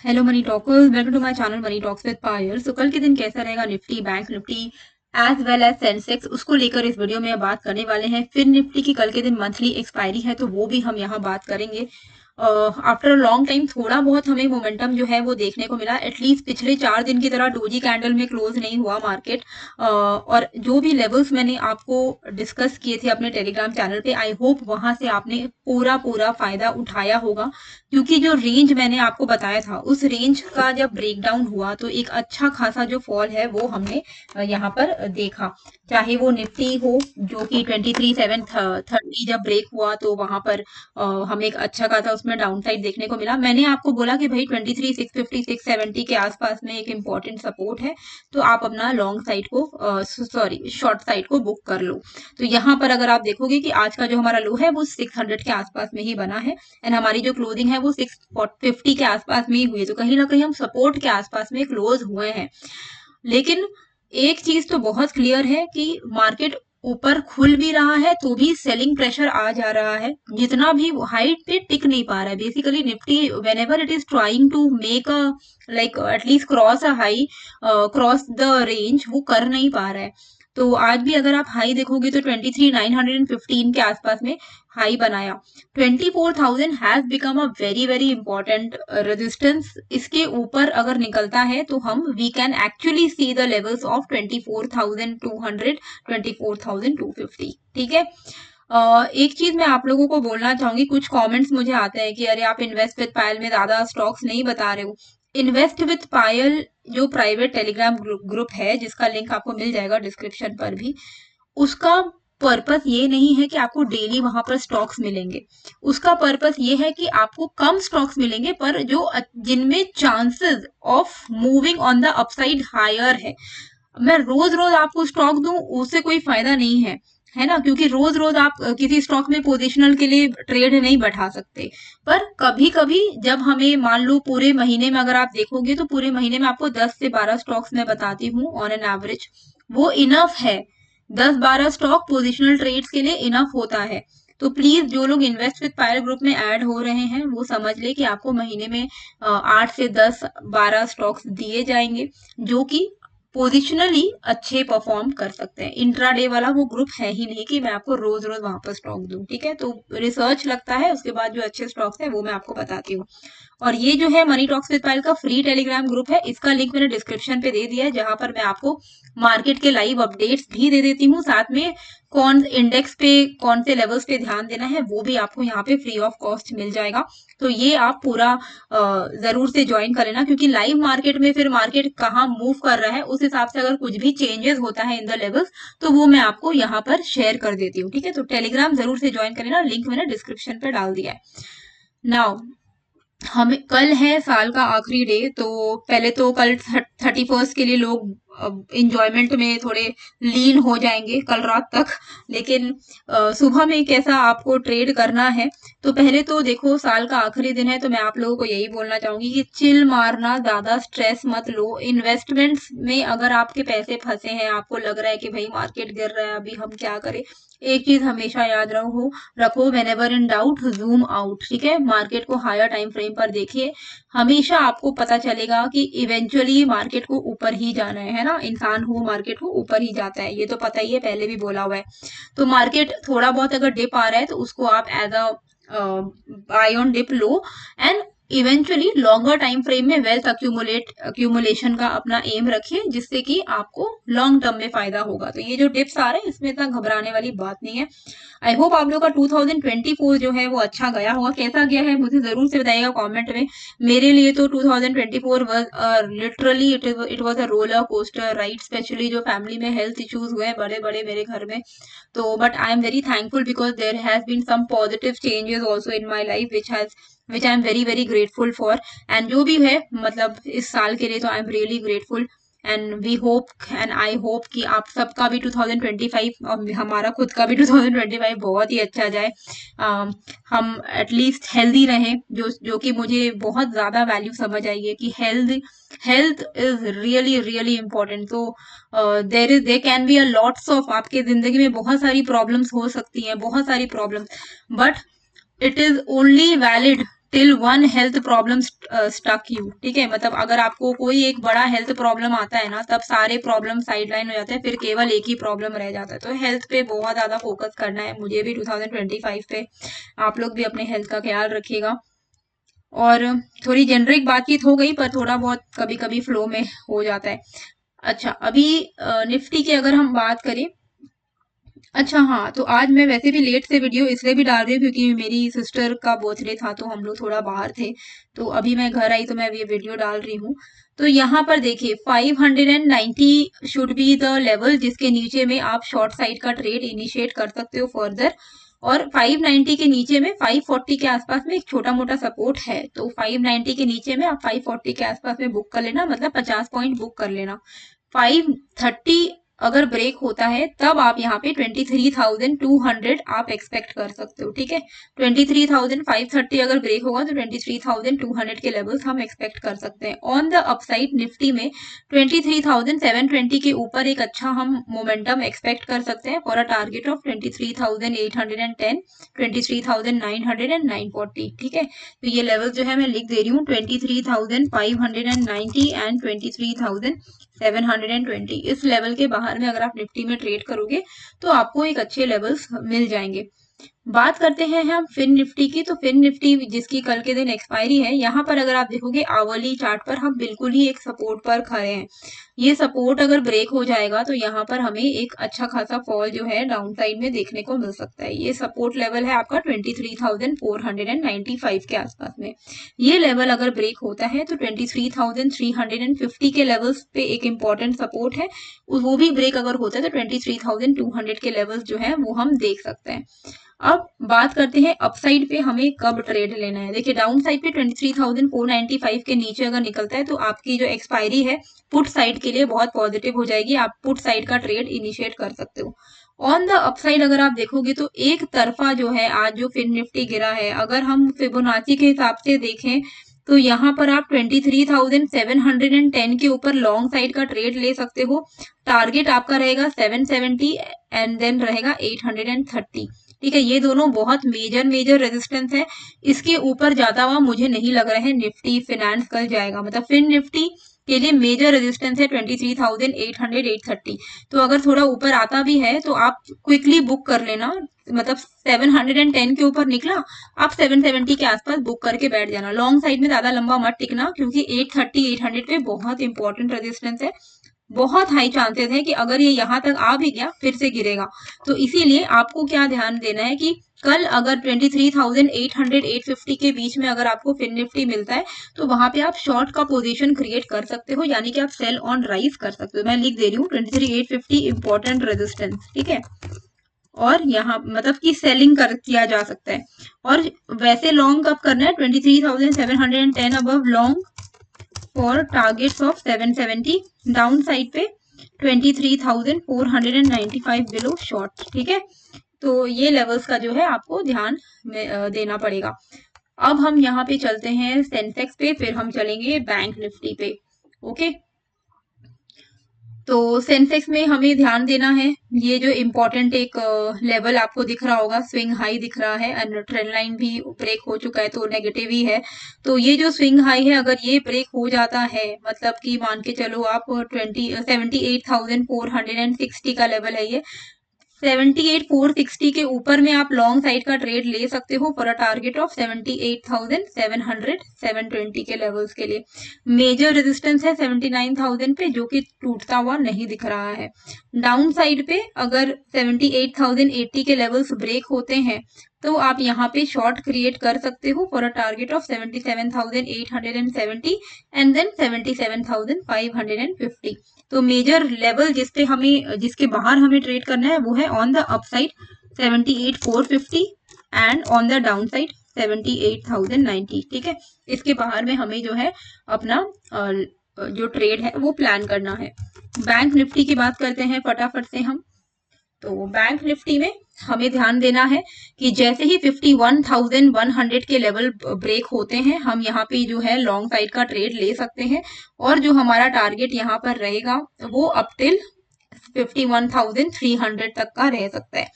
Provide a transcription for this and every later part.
Hello money talkers, welcome to my channel money talks with Payal. So कल के दिन कैसा रहेगा Nifty, Bank Nifty as well as Sensex, उसको लेकर इस वीडियो में बात करने वाले हैं। फिर निफ्टी की कल के दिन मंथली एक्सपायरी है तो वो भी हम यहाँ बात करेंगे। आफ्टर लॉन्ग टाइम थोड़ा बहुत हमें मोमेंटम जो है वो देखने को मिला। एटलीस्ट पिछले 4 दिन की तरह डोजी कैंडल में क्लोज नहीं हुआ मार्केट। और जो भी लेवल्स मैंने आपको डिस्कस किए थे अपने टेलीग्राम चैनल पे, आई होप वहां से आपने पूरा पूरा फायदा उठाया होगा। क्योंकि जो रेंज मैंने आपको बताया था उस रेंज का जब ब्रेकडाउन हुआ तो एक अच्छा खासा जो फॉल है वो हमने यहाँ पर देखा। चाहे वो निफ्टी हो जो कि 23,730 जब ब्रेक हुआ तो वहां पर हमें एक अच्छा खासा उसमें डाउन साइड देखने को मिला। मैंने आपको बोला कि भाई 23,650 670 के आसपास में एक इंपॉर्टेंट सपोर्ट है, तो आप अपना लॉन्ग साइड को शॉर्ट साइड को बुक कर लो। तो यहाँ पर अगर आप देखोगे कि आज का जो हमारा लो है वो 600 के आसपास में ही बना है एंड हमारी जो क्लोजिंग है वो 650 के आसपास में ही हुई है। तो कहीं ना कहीं हम सपोर्ट के आसपास में क्लोज हुए हैं। लेकिन एक चीज तो बहुत क्लियर है कि मार्केट ऊपर खुल भी रहा है तो भी सेलिंग प्रेशर आ जा रहा है। जितना भी हाइट पे टिक नहीं पा रहा है। Basically Nifty whenever it is trying to make a like at least cross a high, cross the range, वो कर नहीं पा रहा है। तो आज भी अगर आप हाई देखोगे तो 23,915 के आसपास में हाई बनाया। 24,000 has become a very very important resistance. इसके ऊपर अगर निकलता है तो हम we can actually see the levels of 24,200 24,250। ठीक है। एक चीज मैं आप लोगों को बोलना चाहूंगी। कुछ कमेंट्स मुझे आते हैं कि अरे आप इन्वेस्ट विद पायल में ज्यादा स्टॉक्स नहीं बता रहे हो। इन्वेस्ट विद पायल जो प्राइवेट टेलीग्राम ग्रुप है जिसका लिंक आपको मिल जाएगा डिस्क्रिप्शन पर भी, उसका पर्पस ये नहीं है कि आपको डेली वहां पर स्टॉक्स मिलेंगे। उसका पर्पस ये है कि आपको कम स्टॉक्स मिलेंगे पर जो जिनमें chances of moving on the upside higher है। मैं रोज रोज आपको स्टॉक दूं उससे कोई फायदा नहीं है, है ना। क्योंकि रोज रोज आप किसी स्टॉक में पोजिशनल के लिए ट्रेड नहीं बैठा सकते। पर कभी कभी जब हमें मान लो पूरे महीने में अगर आप देखोगे तो पूरे महीने में आपको 10 से 12 स्टॉक्स मैं बताती हूँ ऑन एन एवरेज, वो इनफ है। 10-12 स्टॉक पोजिशनल ट्रेड्स के लिए इनफ होता है। तो प्लीज जो लोग इन्वेस्ट विद पायल ग्रुप में ऐड हो रहे हैं वो समझ ले कि आपको महीने में 8 से 10 12 स्टॉक्स दिए जाएंगे जो कि पोजिशनली अच्छे परफॉर्म कर सकते हैं। इंट्राडे वाला वो ग्रुप है ही नहीं कि मैं आपको रोज रोज वहां पर स्टॉक दूं। ठीक है। तो रिसर्च लगता है, उसके बाद जो अच्छे स्टॉक्स है वो मैं आपको बताती हूँ। और ये जो है मनी टॉक्स विद पायल का फ्री टेलीग्राम ग्रुप है, इसका लिंक मैंने डिस्क्रिप्शन पे दे दिया है, जहां पर मैं आपको मार्केट के लाइव अपडेट्स भी दे देती हूँ। साथ में कौन इंडेक्स पे कौन से लेवल्स पे ध्यान देना है वो भी आपको यहाँ पे फ्री ऑफ कॉस्ट मिल जाएगा। तो ये आप पूरा जरूर से ज्वाइन कर लेना, क्योंकि लाइव मार्केट में फिर मार्केट कहाँ मूव कर रहा है उस हिसाब से अगर कुछ भी चेंजेस होता है इन द लेवल्स तो वो मैं आपको यहाँ पर शेयर कर देती हूँ। ठीक है। तो टेलीग्राम जरूर से ज्वाइन कर लेना, लिंक मैंने डिस्क्रिप्शन पे डाल दिया है। नाउ हमें कल है साल का आखिरी डे, तो पहले तो कल 31st के लिए लोग इंजॉयमेंट में थोड़े लीन हो जाएंगे कल रात तक। लेकिन सुबह में कैसा आपको ट्रेड करना है, तो पहले तो देखो साल का आखिरी दिन है तो मैं आप लोगों को यही बोलना चाहूंगी कि चिल मारना, ज्यादा स्ट्रेस मत लो। इन्वेस्टमेंट्स में अगर आपके पैसे फंसे हैं, आपको लग रहा है कि भाई मार्केट गिर रहा है अभी हम क्या करें, एक चीज हमेशा याद रखो, whenever in doubt zoom out. ठीक है। मार्केट को हायर टाइम फ्रेम पर देखिए, हमेशा आपको पता चलेगा कि इवेंचुअली मार्केट को ऊपर ही जाना है ना। इंसान हो मार्केट को ऊपर ही जाता है, ये तो पता ही है, पहले भी बोला हुआ है। तो मार्केट थोड़ा बहुत अगर डिप आ रहा है तो उसको आप as a buy on dip low and eventually longer time frame में वेल्थ अक्यूमुलेशन का अपना एम रखिए, जिससे कि आपको लॉन्ग टर्म में फायदा होगा। तो ये जो डिप्स आ रहे हैं इसमें इतना घबराने वाली बात नहीं है। आई होप आप लोग का 2024 जो है वो अच्छा गया होगा। कैसा गया है मुझे जरूर से बताइएगा कमेंट में। मेरे लिए तो 2024 was literally it was a roller coaster ride, specially जो फैमिली में हेल्थ इश्यूज हुए हैं बड़े बड़े मेरे घर में। तो but I am very thankful because there has been some positive changes also in my life which I am very very grateful for. And जो भी है मतलब इस साल के लिए तो I am really grateful. And we hope and I hope कि आप सबका भी 2025 और हमारा खुद का भी 2025 बहुत ही अच्छा जाए। हम एटलीस्ट हेल्दी रहें, जो कि मुझे बहुत ज्यादा वैल्यू समझ आई है कि health health is really really important. तो there can be a lots of, आपके जिंदगी में बहुत सारी प्रॉब्लम्स हो सकती हैं, बहुत सारी problems, but it is only valid till one health problem stuck you, ठीक है। मतलब अगर आपको कोई एक बड़ा हेल्थ प्रॉब्लम आता है ना, तब सारे प्रॉब्लम साइडलाइन हो जाते हैं, फिर केवल एक ही प्रॉब्लम रह जाता है। तो हेल्थ पे बहुत ज्यादा फोकस करना है, मुझे भी 2025 पे। आप लोग भी अपने हेल्थ का ख्याल रखिएगा। और थोड़ी जेनरिक बातचीत हो गई, पर थोड़ा बहुत कभी कभी फ्लो में हो जाता है। अच्छा, अभी निफ्टी की अगर हम बात करें, अच्छा हाँ, तो आज मैं वैसे भी लेट से वीडियो इसलिए भी डाल रही हूँ क्योंकि मेरी सिस्टर का बर्थडे था, तो हम लोग थोड़ा बाहर थे, तो अभी मैं घर आई तो मैं ये वीडियो डाल रही हूँ। तो यहाँ पर देखिए 590 शुड बी द लेवल, जिसके नीचे में आप शॉर्ट साइड का ट्रेड इनिशिएट कर सकते हो फर्दर। और 590 के नीचे में 540 के आसपास में एक छोटा मोटा सपोर्ट है, तो 590 के नीचे में आप 540 के आसपास में बुक कर लेना, मतलब 50 पॉइंट बुक कर लेना। 530 अगर ब्रेक होता है तब आप यहाँ पे 23,200 आप एक्सपेक्ट कर सकते हो, ठीक है। 23,530 अगर ब्रेक होगा तो 23,200 के लेवल्स हम एक्सपेक्ट कर सकते हैं। ऑन द अपसाइड निफ्टी में 23,720 के ऊपर एक अच्छा हम मोमेंटम एक्सपेक्ट कर सकते हैं for a target of 23,810, 23,900 and 940, ठीक है। तो ये लेवल जो है मैं लिख दे रही हूँ, 23,590 एंड 23,720। इस लेवल के बाहर में अगर आप निफ्टी में ट्रेड करोगे तो आपको एक अच्छे लेवल्स मिल जाएंगे। बात करते हैं हम फिन निफ्टी की। तो फिन निफ्टी जिसकी कल के दिन एक्सपायरी है, यहाँ पर अगर आप देखोगे आवरली चार्ट पर हम बिल्कुल ही एक सपोर्ट पर खड़े हैं। ये सपोर्ट अगर ब्रेक हो जाएगा तो यहाँ पर हमें एक अच्छा खासा फॉल जो है डाउन साइड में देखने को मिल सकता है। ये सपोर्ट लेवल है आपका 23,495 के आसपास में। ये लेवल अगर ब्रेक होता है तो 23,350 के लेवल्स पे एक इंपॉर्टेंट सपोर्ट है, वो भी ब्रेक अगर होता है तो 23,200 के लेवल्स जो है वो हम देख सकते हैं। अब बात करते हैं अपसाइड पे हमें कब ट्रेड लेना है। देखिए डाउन साइड पे 23,495 के नीचे अगर निकलता है तो आपकी जो एक्सपायरी है पुट साइड के लिए बहुत पॉजिटिव हो जाएगी, आप पुट साइड का ट्रेड इनिशिएट कर सकते हो। ऑन द अपसाइड अगर आप देखोगे तो एक तरफा जो है आज जो फिन निफ्टी गिरा है, अगर हम फिबोनाची के हिसाब से देखें तो यहाँ पर आप 23,710 के ऊपर लॉन्ग साइड का ट्रेड ले सकते हो। टारगेट आपका रहेगा 770 एंड देन रहेगा 830, ठीक है। ये दोनों बहुत मेजर रेजिस्टेंस है, इसके ऊपर जाता हुआ मुझे नहीं लग रहा है निफ्टी फिनेंस कल जाएगा। मतलब फिन निफ्टी के लिए मेजर रेजिस्टेंस है 23,800 830। तो अगर थोड़ा ऊपर आता भी है तो आप क्विकली बुक कर लेना, मतलब 710 के ऊपर निकला आप 770 के आसपास बुक करके बैठ जाना। लॉन्ग साइड में ज्यादा लंबा मत टिकना क्योंकि 830 800 पे बहुत इंपॉर्टेंट रेजिस्टेंस है। बहुत हाई चांसेस है कि अगर ये यहाँ तक आ भी गया फिर से गिरेगा। तो इसीलिए आपको क्या ध्यान देना है कि कल अगर 23,800 850 के बीच में अगर आपको फिन निफ्टी मिलता है तो वहां पे आप शॉर्ट का पोजीशन क्रिएट कर सकते हो, यानी कि आप सेल ऑन राइज कर सकते हो। मैं लिख दे रही हूँ 23,850 इंपॉर्टेंट रेजिस्टेंस, ठीक है। और यहाँ मतलब कि सेलिंग किया जा सकता है। और वैसे लॉन्ग कब करना है, 23,710 above long for targets of 770, down side पे 23,495 बिलो शॉर्ट, ठीक है। तो ये लेवल्स का जो है आपको ध्यान में देना पड़ेगा। अब हम यहाँ पे चलते हैं सेंसेक्स पे, फिर हम चलेंगे बैंक निफ्टी पे, ओके। तो सेंसेक्स में हमें ध्यान देना है, ये जो इम्पोर्टेंट एक लेवल आपको दिख रहा होगा, स्विंग हाई दिख रहा है एंड ट्रेंड लाइन भी ब्रेक हो चुका है तो नेगेटिव ही है। तो ये जो स्विंग हाई है अगर ये ब्रेक हो जाता है, मतलब कि मान के चलो आप 78,460 का लेवल है ये, 78,460 के ऊपर में आप लॉन्ग साइड का ट्रेड ले सकते हो फॉर अ टारगेट ऑफ 78,700 720 के लेवल्स के लिए। मेजर रेजिस्टेंस है 79,000 पे जो कि टूटता हुआ नहीं दिख रहा है। डाउन साइड पे अगर 78,080 के लेवल्स ब्रेक होते हैं तो आप यहाँ पे शॉर्ट क्रिएट कर सकते हो for a target of 77,870 and then 77,550। तो मेजर लेवल जिसके बाहर हमें ट्रेड करना है वो है on the upside 78,450 and on the down side 78,090, ठीक है। इसके बाहर में हमें जो है अपना जो ट्रेड है वो प्लान करना है। बैंक निफ्टी की बात करते हैं फटाफट से हम। तो बैंक निफ्टी में हमें ध्यान देना है कि जैसे ही 51,100 के लेवल ब्रेक होते हैं हम यहाँ पे जो है लॉन्ग साइड का ट्रेड ले सकते हैं, और जो हमारा टारगेट यहाँ पर रहेगा वो अप टिल 51,300 तक का रह सकता है।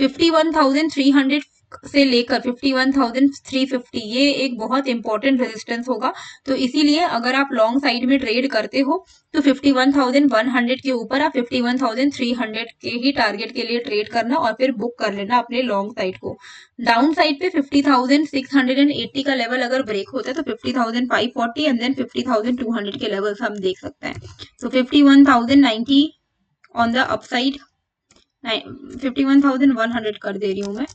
51,300 से लेकर 51,350 ये एक बहुत इंपॉर्टेंट रेजिस्टेंस होगा। तो इसीलिए अगर आप लॉन्ग साइड में ट्रेड करते हो तो 51,100 के ऊपर आप 51,300 के ही टारगेट के लिए ट्रेड करना और फिर बुक कर लेना अपने लॉन्ग साइड को। डाउन साइड पे 50,680 का लेवल अगर ब्रेक होता है तो 50,540 एंड देन 50,200 के लेवल्स हम देख सकते हैं। तो 51,090 ऑन द अपसाइड, 51,100 कर दे रही हूं मैं,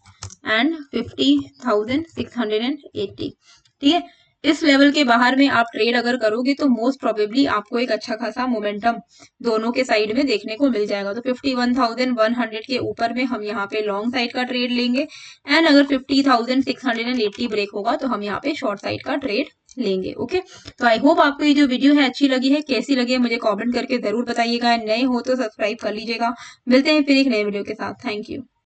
एंड 50,680। ठीक है, इस लेवल के बाहर में आप ट्रेड अगर करोगे तो मोस्ट प्रोबेबली आपको एक अच्छा खासा मोमेंटम दोनों के साइड में देखने को मिल जाएगा। तो 51,100 के ऊपर में हम यहाँ पे लॉन्ग साइड का ट्रेड लेंगे, एंड अगर 50,680 ब्रेक होगा तो हम यहाँ पे शॉर्ट साइड का ट्रेड लेंगे। ओके, तो आई होप आपको ये जो वीडियो है अच्छी लगी है। कैसी लगी है मुझे कमेंट करके जरूर बताइएगा। नए हो तो सब्सक्राइब कर लीजिएगा। मिलते हैं फिर एक नए वीडियो के साथ। Thank you.